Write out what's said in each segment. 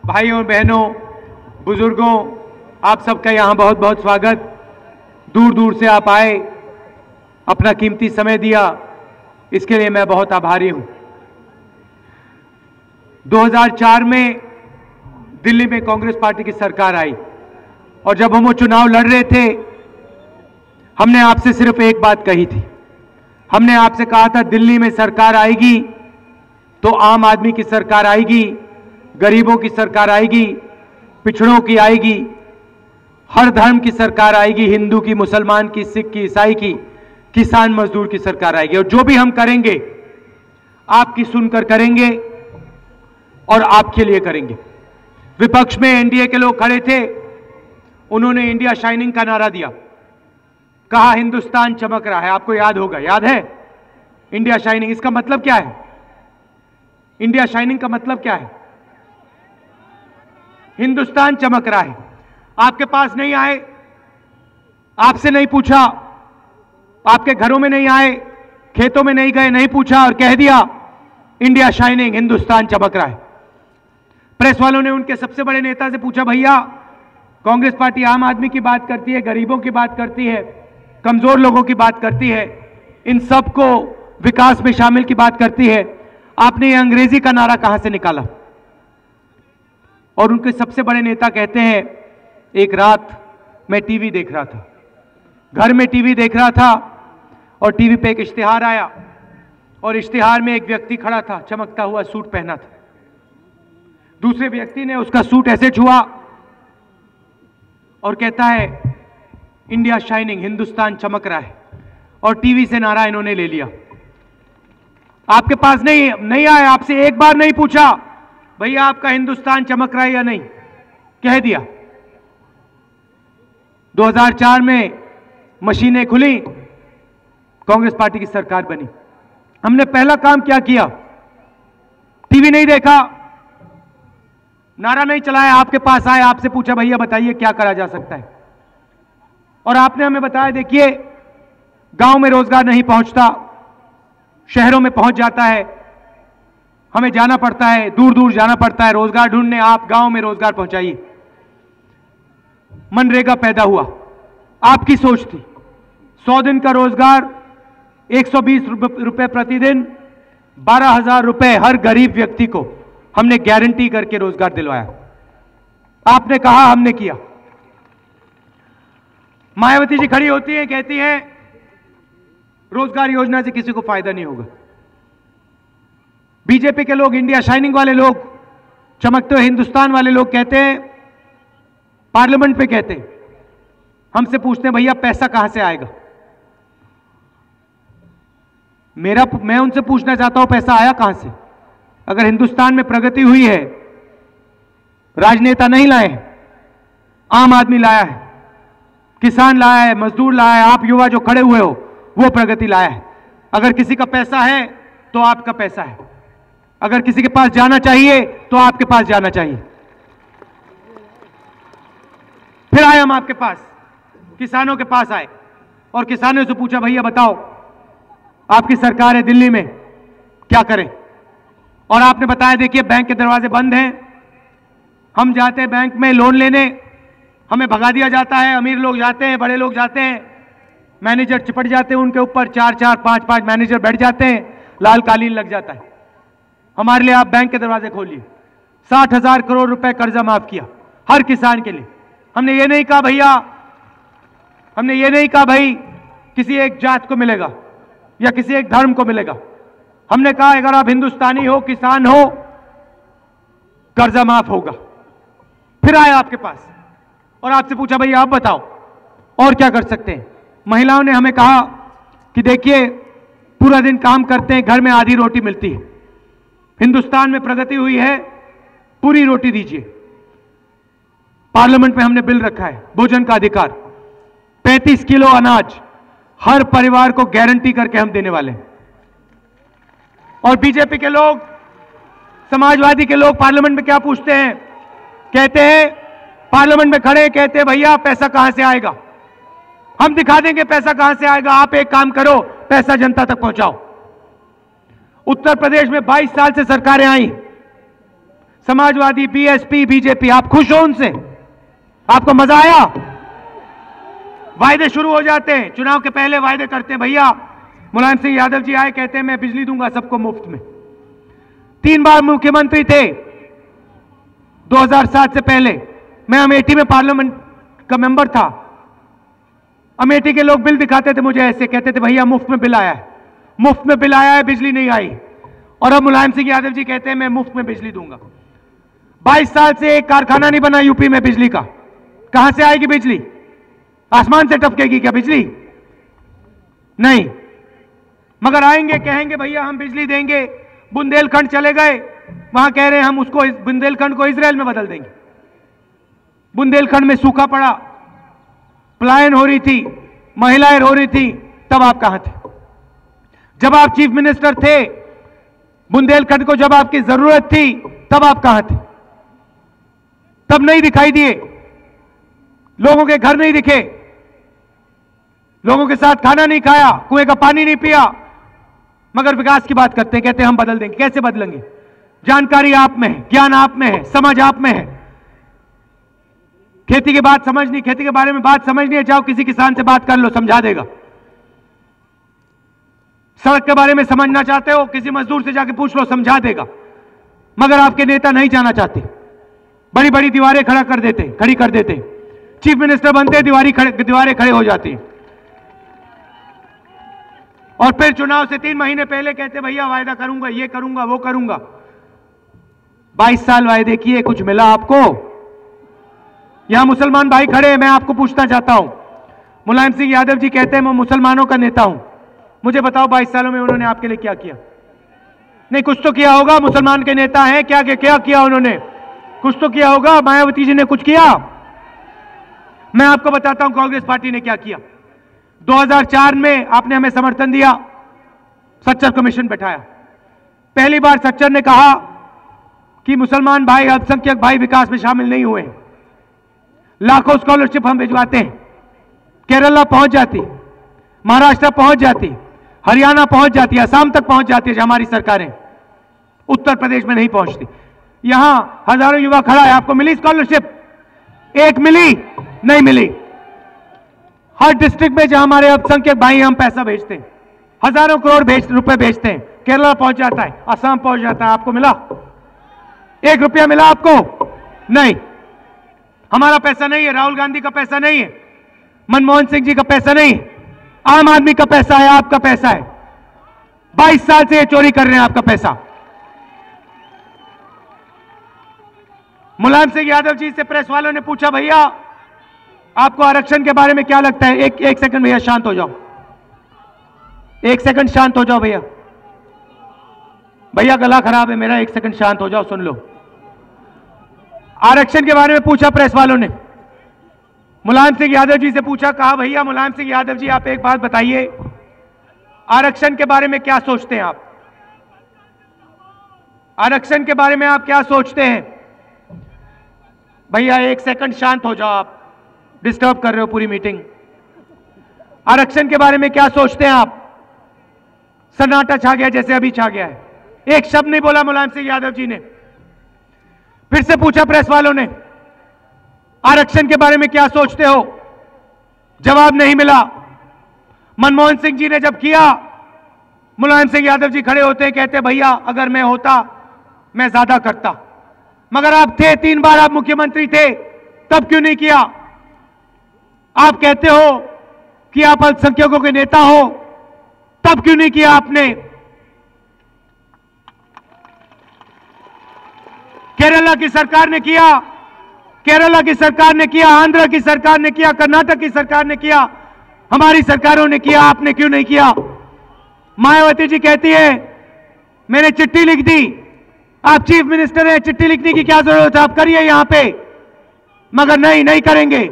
भाइयों बहनों बुजुर्गों, आप सबका यहां बहुत बहुत स्वागत। दूर दूर से आप आए, अपना कीमती समय दिया, इसके लिए मैं बहुत आभारी हूं। 2004 में दिल्ली में कांग्रेस पार्टी की सरकार आई और जब हम वो चुनाव लड़ रहे थे, हमने आपसे सिर्फ एक बात कही थी। हमने आपसे कहा था दिल्ली में सरकार आएगी तो आम आदमी की सरकार आएगी, गरीबों की सरकार आएगी, पिछड़ों की आएगी, हर धर्म की सरकार आएगी, हिंदू की, मुसलमान की, सिख की, ईसाई की, किसान मजदूर की सरकार आएगी। और जो भी हम करेंगे आपकी सुनकर करेंगे और आपके लिए करेंगे। विपक्ष में एनडीए के लोग खड़े थे, उन्होंने इंडिया शाइनिंग का नारा दिया, कहा हिंदुस्तान चमक रहा है। आपको याद होगा, याद है इंडिया शाइनिंग? इसका मतलब क्या है? इंडिया शाइनिंग का मतलब क्या है? हिंदुस्तान चमक रहा है। आपके पास नहीं आए, आपसे नहीं पूछा, आपके घरों में नहीं आए, खेतों में नहीं गए, नहीं पूछा और कह दिया इंडिया शाइनिंग, हिंदुस्तान चमक रहा है। प्रेस वालों ने उनके सबसे बड़े नेता से पूछा, भैया कांग्रेस पार्टी आम आदमी की बात करती है, गरीबों की बात करती है, कमजोर लोगों की बात करती है, इन सबको विकास में शामिल की बात करती है, आपने ये अंग्रेजी का नारा कहां से निकाला? और उनके सबसे बड़े नेता कहते हैं, एक रात मैं टीवी देख रहा था, घर में टीवी देख रहा था और टीवी पे एक इश्तिहार आया और इश्तिहार में एक व्यक्ति खड़ा था, चमकता हुआ सूट पहना था। दूसरे व्यक्ति ने उसका सूट ऐसे छुआ और कहता है इंडिया शाइनिंग, हिंदुस्तान चमक रहा है, और टीवी से नारा इन्होंने ले लिया। आपके पास नहीं आए, आपसे एक बार नहीं पूछा भैया आपका हिंदुस्तान चमक रहा है या नहीं, कह दिया। 2004 में मशीनें खुली, कांग्रेस पार्टी की सरकार बनी। हमने पहला काम क्या किया? टीवी नहीं देखा, नारा नहीं चलाया, आपके पास आए, आपसे पूछा भैया बताइए क्या करा जा सकता है। और आपने हमें बताया, देखिए गांव में रोजगार नहीं पहुंचता, शहरों में पहुंच जाता है, हमें जाना पड़ता है, दूर दूर जाना पड़ता है रोजगार ढूंढने, आप गांव में रोजगार पहुंचाइए। मनरेगा पैदा हुआ, आपकी सोच थी 100 दिन का रोजगार, 120 रुपए प्रतिदिन, 12,000 रुपए हर गरीब व्यक्ति को हमने गारंटी करके रोजगार दिलवाया। आपने कहा, हमने किया। मायावती जी खड़ी होती हैं, कहती हैं रोजगार योजना से किसी को फायदा नहीं होगा। बीजेपी के लोग, इंडिया शाइनिंग वाले लोग, चमकते हुए हिंदुस्तान वाले लोग कहते हैं, पार्लियामेंट पे कहते हैं, हमसे पूछते हैं भैया पैसा कहां से आएगा? मैं उनसे पूछना चाहता हूं पैसा आया कहां से? अगर हिंदुस्तान में प्रगति हुई है, राजनेता नहीं लाए, आम आदमी लाया है, किसान लाया है, मजदूर लाया है, आप युवा जो खड़े हुए हो वो प्रगति लाया है। अगर किसी का पैसा है तो आपका पैसा है, अगर किसी के पास जाना चाहिए तो आपके पास जाना चाहिए। फिर आए हम आपके पास, किसानों के पास आए और किसानों से पूछा भैया बताओ आपकी सरकार है दिल्ली में, क्या करें? और आपने बताया देखिए बैंक के दरवाजे बंद हैं, हम जाते हैं बैंक में लोन लेने, हमें भगा दिया जाता है, अमीर लोग जाते हैं, बड़े लोग जाते हैं, मैनेजर चिपट जाते हैं उनके ऊपर, 4-4, 5-5 मैनेजर बैठ जाते हैं, लाल कालीन लग जाता है। हमारे लिए आप बैंक के दरवाजे खोलिए। 60,000 करोड़ रुपए कर्जा माफ किया हर किसान के लिए। हमने ये नहीं कहा भैया, हमने ये नहीं कहा भाई किसी एक जात को मिलेगा या किसी एक धर्म को मिलेगा। हमने कहा अगर आप हिंदुस्तानी हो, किसान हो, कर्जा माफ होगा। फिर आए आपके पास और आपसे पूछा भैया आप बताओ और क्या कर सकते हैं? महिलाओं ने हमें कहा कि देखिए पूरा दिन काम करते हैं, घर में आधी रोटी मिलती है, हिंदुस्तान में प्रगति हुई है, पूरी रोटी दीजिए। पार्लियामेंट में हमने बिल रखा है भोजन का अधिकार, 35 किलो अनाज हर परिवार को गारंटी करके हम देने वाले हैं। और बीजेपी के लोग, समाजवादी के लोग पार्लियामेंट में क्या पूछते हैं? कहते हैं, पार्लियामेंट में खड़े कहते हैं भैया पैसा कहां से आएगा? हम दिखा देंगे पैसा कहां से आएगा, आप एक काम करो पैसा जनता तक पहुंचाओ। उत्तर प्रदेश में 22 साल से सरकारें आई, समाजवादी, बीएसपी, बीजेपी, आप खुश हो उनसे? आपको मजा आया? वायदे शुरू हो जाते हैं, चुनाव के पहले वायदे करते हैं। भैया मुलायम सिंह यादव जी आए, कहते हैं मैं बिजली दूंगा सबको मुफ्त में। 3 बार मुख्यमंत्री थे 2007 से पहले। मैं अमेठी में पार्लियामेंट का मेंबर था। अमेठी के लोग बिल दिखाते थे मुझे, ऐसे कहते थे भैया मुफ्त में बिल आया है, मुफ्त में बिल आया है, बिजली नहीं आई। और अब मुलायम सिंह यादव जी कहते हैं मैं मुफ्त में बिजली दूंगा। 22 साल से एक कारखाना नहीं बना यूपी में बिजली का। कहां से आएगी बिजली? आसमान से टपकेगी क्या बिजली? नहीं। मगर आएंगे, कहेंगे भैया हम बिजली देंगे। बुंदेलखंड चले गए, वहां कह रहे हैं हम उसको, बुंदेलखंड को इजराइल में बदल देंगे। बुंदेलखंड में सूखा पड़ा, पलायन हो रही थी, महिलाएं रो रही थी, तब आप कहां थे? जब आप चीफ मिनिस्टर थे, बुंदेलखंड को जब आपकी जरूरत थी, तब आप कहां थे? तब नहीं दिखाई दिए, लोगों के घर नहीं दिखे, लोगों के साथ खाना नहीं खाया, कुएं का पानी नहीं पिया, मगर विकास की बात करते हैं, कहते हैं हम बदल देंगे। कैसे बदलेंगे? जानकारी आप में है, ज्ञान आप में है, समझ आप में है। खेती की बात समझनी, खेती के बारे में बात समझनी है, जाओ किसी किसान से बात कर लो, समझा देगा। सड़क के बारे में समझना चाहते हो, किसी मजदूर से जाके पूछ लो, समझा देगा। मगर आपके नेता नहीं जाना चाहते, बड़ी बड़ी दीवारें खड़ी कर देते। चीफ मिनिस्टर बनते, दीवारें खड़े हो जाती हैं। और फिर चुनाव से 3 महीने पहले कहते भैया वायदा करूंगा, ये करूंगा, वो करूंगा। 22 साल वायदे किए, कुछ मिला आपको? यहां मुसलमान भाई खड़े हैं, मैं आपको पूछना चाहता हूं। मुलायम सिंह यादव जी कहते हैं मैं मुसलमानों का नेता हूं। मुझे बताओ 22 सालों में उन्होंने आपके लिए क्या किया? नहीं, कुछ तो किया होगा। मुसलमान के नेता हैं, क्या किया उन्होंने? कुछ तो किया होगा। मायावती जी ने कुछ किया? मैं आपको बताता हूं कांग्रेस पार्टी ने क्या किया। 2004 में आपने हमें समर्थन दिया, सच्चर कमीशन बैठाया। पहली बार सच्चर ने कहा कि मुसलमान भाई, अल्पसंख्यक भाई विकास में शामिल नहीं हुए। लाखों स्कॉलरशिप हम भिजवाते हैं, केरला पहुंच जाती, महाराष्ट्र पहुंच जाती, हरियाणा पहुंच जाती, असम तक पहुंच जाती है हमारी सरकारें। उत्तर प्रदेश में नहीं पहुंचती। यहां हजारों युवा खड़ा है, आपको मिली स्कॉलरशिप? एक मिली? नहीं मिली। हर डिस्ट्रिक्ट में जहां हमारे अल्पसंख्यक भाई हम पैसा भेजते हैं, हजारों करोड़ रुपए भेजते हैं, केरला पहुंच जाता है, असम पहुंच जाता है। आपको मिला? 1 रुपया मिला आपको? नहीं। हमारा पैसा नहीं है, राहुल गांधी का पैसा नहीं है, मनमोहन सिंह जी का पैसा नहीं है, आम आदमी का पैसा है, आपका पैसा है। 22 साल से ये चोरी कर रहे हैं आपका पैसा। मुलायम सिंह यादव जी से प्रेस वालों ने पूछा भैया आपको आरक्षण के बारे में क्या लगता है? एक सेकंड भैया, शांत हो जाओ, 1 सेकंड शांत हो जाओ भैया। भैया गला खराब है मेरा, 1 सेकंड शांत हो जाओ, सुन लो। आरक्षण के बारे में पूछा प्रेस वालों ने, मुलायम सिंह यादव जी से पूछा, कहा भैया मुलायम सिंह यादव जी आप एक बात बताइए, आरक्षण के बारे में क्या सोचते हैं आप? आरक्षण के बारे में आप क्या सोचते हैं? भैया 1 सेकंड शांत हो जाओ, आप डिस्टर्ब कर रहे हो पूरी मीटिंग। आरक्षण के बारे में क्या सोचते हैं आप? सन्नाटा छा गया, जैसे अभी छा गया है। एक शब्द नहीं बोला मुलायम सिंह यादव जी ने। फिर से पूछा प्रेस वालों ने, आरक्षण के बारे में क्या सोचते हो? जवाब नहीं मिला। मनमोहन सिंह जी ने जब किया, मुलायम सिंह यादव जी खड़े होते हैं, कहते भैया अगर मैं होता मैं ज्यादा करता। मगर आप थे, 3 बार आप मुख्यमंत्री थे, तब क्यों नहीं किया? आप कहते हो कि आप अल्पसंख्यकों के नेता हो, तब क्यों नहीं किया आपने? केरला की सरकार ने किया, केरला की सरकार ने किया, आंध्र की सरकार ने किया, कर्नाटक की सरकार ने किया, हमारी सरकारों ने किया, आपने क्यों नहीं किया? मायावती जी कहती है मैंने चिट्ठी लिख दी, आप चीफ मिनिस्टर हैं, चिट्ठी लिखने की क्या जरूरत है, आप करिए यहां पे। मगर नहीं करेंगे,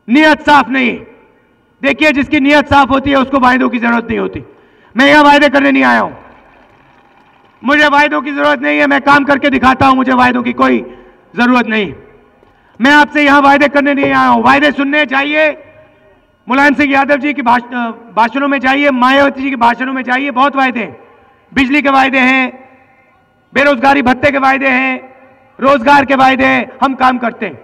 नियत साफ नहीं। देखिए जिसकी नियत साफ होती है उसको वायदों की जरूरत नहीं होती। मैं यहां वायदे करने नहीं आया हूं, मुझे वायदों की जरूरत नहीं है, मैं काम करके दिखाता हूं, मुझे वायदों की कोई जरूरत नहीं। मैं आपसे यहां वायदे करने नहीं आया हूं, वायदे सुनने चाहिए, मुलायम सिंह यादव जी की भाषणों में जाइए, मायावती जी के भाषणों में जाइए, बहुत वायदे हैं। बिजली के वायदे हैं, बेरोजगारी भत्ते के वायदे हैं, रोजगार के वायदे हैं, हम काम करते हैं।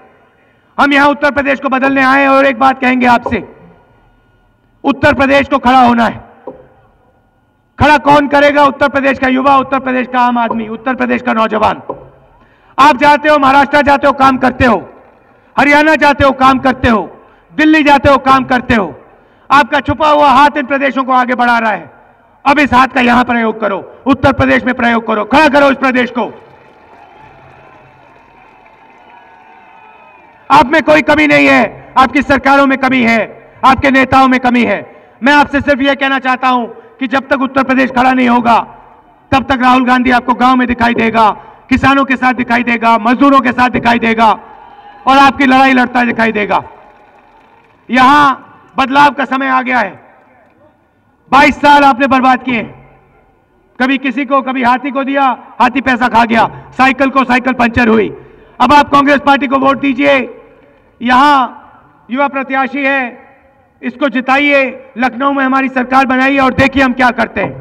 हम यहां उत्तर प्रदेश को बदलने आए हैं और एक बात कहेंगे आपसे, उत्तर प्रदेश को खड़ा होना है। खड़ा कौन करेगा? उत्तर प्रदेश का युवा, उत्तर प्रदेश का आम आदमी, उत्तर प्रदेश का नौजवान। आप जाते हो, महाराष्ट्र जाते हो, काम करते हो, हरियाणा जाते हो, काम करते हो, दिल्ली जाते हो, काम करते हो। आपका छुपा हुआ हाथ इन प्रदेशों को आगे बढ़ा रहा है। अब इस हाथ का यहां प्रयोग करो, उत्तर प्रदेश में प्रयोग करो, खड़ा करो इस प्रदेश को। आप में कोई कमी नहीं है, आपकी सरकारों में कमी है, आपके नेताओं में कमी है। मैं आपसे सिर्फ यह कहना चाहता हूं कि जब तक उत्तर प्रदेश खड़ा नहीं होगा, तब तक राहुल गांधी आपको गांव में दिखाई देगा, किसानों के साथ दिखाई देगा, मजदूरों के साथ दिखाई देगा और आपकी लड़ाई लड़ता दिखाई देगा। यहां बदलाव का समय आ गया है। 22 साल आपने बर्बाद किए, कभी किसी को, कभी हाथी को दिया, हाथी पैसा खा गया, साइकिल को साइकिल पंचर हुई। अब आप कांग्रेस पार्टी को वोट दीजिए, यहां युवा प्रत्याशी है, इसको जिताइए, लखनऊ में हमारी सरकार बनाइए और देखिए हम क्या करते हैं।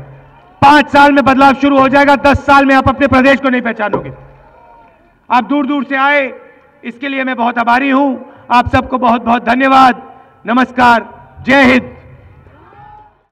5 साल में बदलाव शुरू हो जाएगा, 10 साल में आप अपने प्रदेश को नहीं पहचानोगे। आप दूर दूर से आए, इसके लिए मैं बहुत आभारी हूं। आप सबको बहुत बहुत धन्यवाद। नमस्कार, जय हिंद।